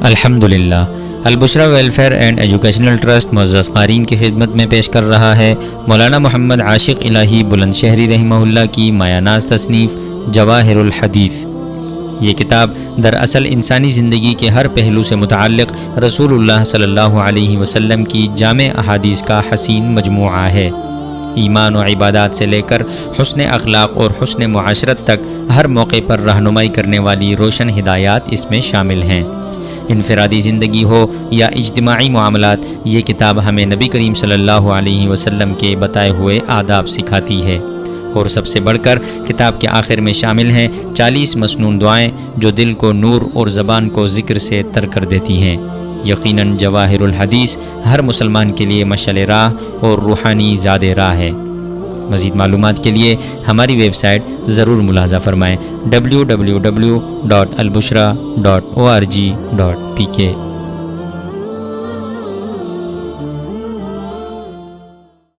الحمدللہ البشرا welfare and educational trust معزز قارئین کی خدمت میں پیش کر رہا ہے مولانا محمد عاشق الہی بلند شہری رحمہ اللہ کی مایہ ناز تصنیف جواہر الحدیث۔ یہ کتاب دراصل انسانی زندگی کے ہر پہلو سے متعلق رسول اللہ صلی اللہ علیہ وسلم کی جامع احادیث کا حسین مجموعہ ہے۔ ایمان و عبادات سے لے کر حسن اخلاق اور حسن معاشرت تک ہر موقع پر رہنمائی کرنے والی روشن ہدایات اس میں شامل ہیں۔ انفرادی زندگی ہو یا اجتماعی معاملات، یہ کتاب ہمیں نبی کریم صلی اللہ علیہ وسلم کے بتائے ہوئے آداب سکھاتی ہے، اور سب سے بڑھ کر کتاب کے آخر میں شامل ہیں 40 مسنون دعائیں جو دل کو نور اور زبان کو ذکر سے تر کر دیتی ہیں۔ یقیناً جواہر الحدیث ہر مسلمان کے لیے مشعل راہ اور روحانی زاد راہ ہے۔ مزید معلومات کے لیے ہماری ویب سائٹ ضرور ملاحظہ فرمائیں www.albushra.org.tk